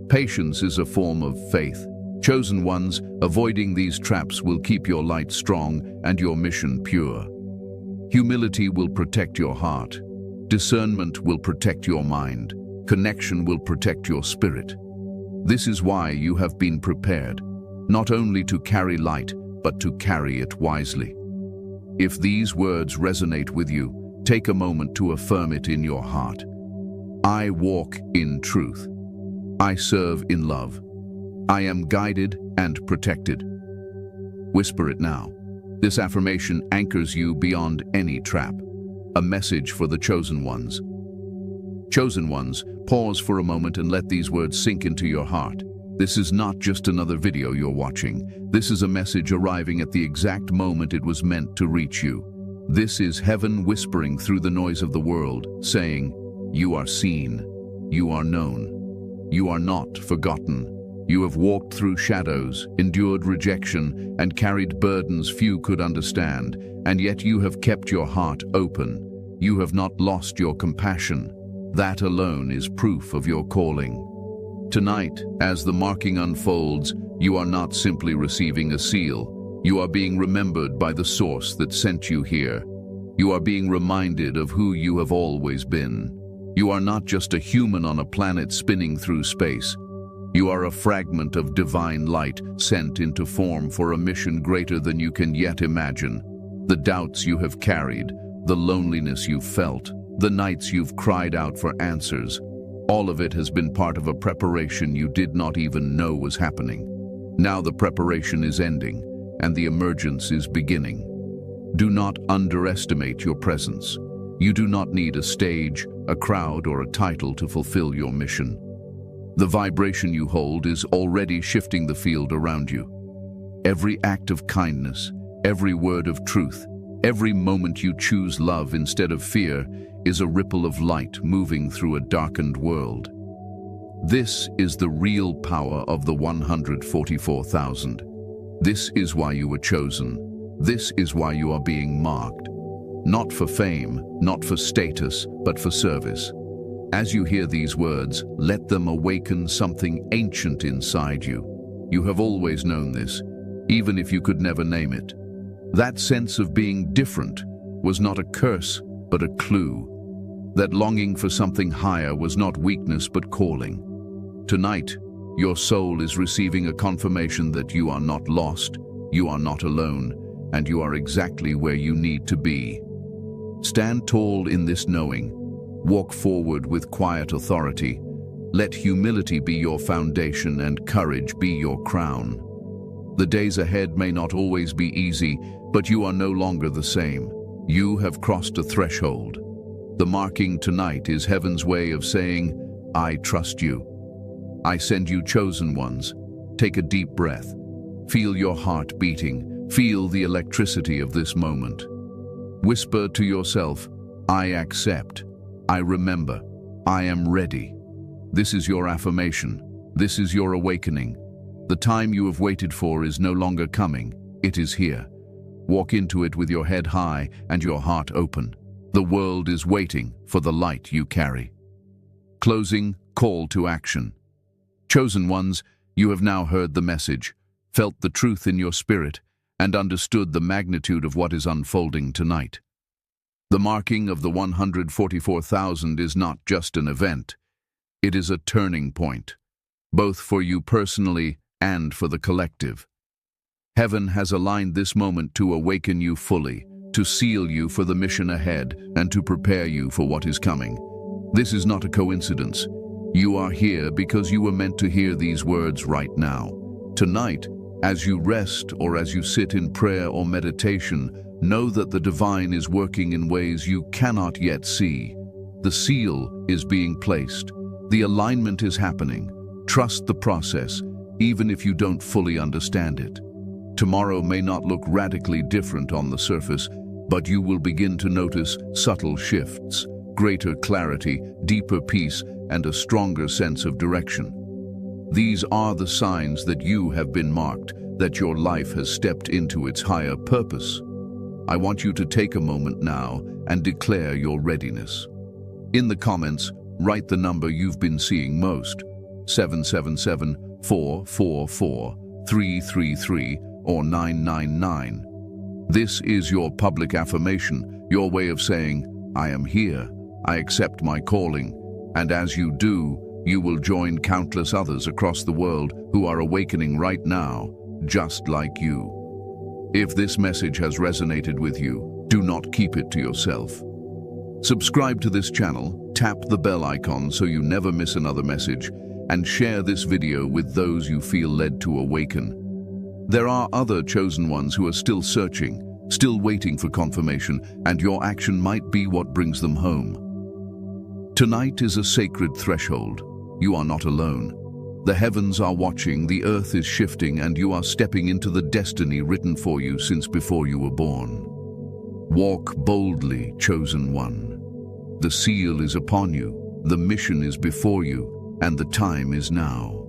[SPEAKER 1] Patience is a form of faith. Chosen ones, avoiding these traps will keep your light strong and your mission pure. Humility will protect your heart. Discernment will protect your mind. Connection will protect your spirit. This is why you have been prepared, not only to carry light, but to carry it wisely. If these words resonate with you, take a moment to affirm it in your heart. I walk in truth. I serve in love. I am guided and protected. Whisper it now. This affirmation anchors you beyond any trap. A message for the chosen ones. Chosen ones, pause for a moment and let these words sink into your heart. This is not just another video you're watching. This is a message arriving at the exact moment it was meant to reach you. This is heaven whispering through the noise of the world, saying, you are seen, you are known, you are not forgotten, You have walked through shadows, endured rejection, and carried burdens few could understand, and yet you have kept your heart open. You have not lost your compassion. That alone is proof of your calling. Tonight, as the marking unfolds, you are not simply receiving a seal. You are being remembered by the source that sent you here. You are being reminded of who you have always been. You are not just a human on a planet spinning through space. You are a fragment of divine light sent into form for a mission greater than you can yet imagine. The doubts you have carried, the loneliness you've felt, the nights you've cried out for answers, all of it has been part of a preparation you did not even know was happening. Now the preparation is ending, and the emergence is beginning. Do not underestimate your presence. You do not need a stage, a crowd, or a title to fulfill your mission. The vibration you hold is already shifting the field around you. Every act of kindness, every word of truth, every moment you choose love instead of fear is a ripple of light moving through a darkened world. This is the real power of the 144,000. This is why you were chosen. This is why you are being marked. Not for fame, not for status, but for service. As you hear these words, let them awaken something ancient inside you. You have always known this, even if you could never name it. That sense of being different was not a curse, but a clue. That longing for something higher was not weakness, but calling. Tonight, your soul is receiving a confirmation that you are not lost, you are not alone, and you are exactly where you need to be. Stand tall in this knowing. Walk forward with quiet authority. Let humility be your foundation and courage be your crown. The days ahead may not always be easy, but you are no longer the same. You have crossed a threshold. The marking tonight is heaven's way of saying, I trust you. I send you chosen ones. Take a deep breath. Feel your heart beating. Feel the electricity of this moment. Whisper to yourself, I accept. I remember. I am ready. This is your affirmation. This is your awakening. The time you have waited for is no longer coming. It is here. Walk into it with your head high and your heart open. The world is waiting for the light you carry. Closing call to action. Chosen ones, you have now heard the message, felt the truth in your spirit, and understood the magnitude of what is unfolding tonight. The marking of the 144,000 is not just an event. It is a turning point, both for you personally and for the collective. Heaven has aligned this moment to awaken you fully, to seal you for the mission ahead, and to prepare you for what is coming. This is not a coincidence. You are here because you were meant to hear these words right now. Tonight, as you rest or as you sit in prayer or meditation, know that the divine is working in ways you cannot yet see. The seal is being placed. The alignment is happening. Trust the process, even if you don't fully understand it. Tomorrow may not look radically different on the surface, but you will begin to notice subtle shifts, greater clarity, deeper peace, and a stronger sense of direction. These are the signs that you have been marked, that your life has stepped into its higher purpose. I want you to take a moment now and declare your readiness. In the comments, write the number you've been seeing most, 777, 444, 333, or 999. This is your public affirmation, your way of saying, I am here, I accept my calling, and as you do, you will join countless others across the world who are awakening right now, just like you. If this message has resonated with you, do not keep it to yourself. Subscribe to this channel, tap the bell icon so you never miss another message, and share this video with those you feel led to awaken. There are other chosen ones who are still searching, still waiting for confirmation, and your action might be what brings them home. Tonight is a sacred threshold. You are not alone. The heavens are watching, the earth is shifting, and you are stepping into the destiny written for you since before you were born. Walk boldly, chosen one. The seal is upon you, the mission is before you, and the time is now.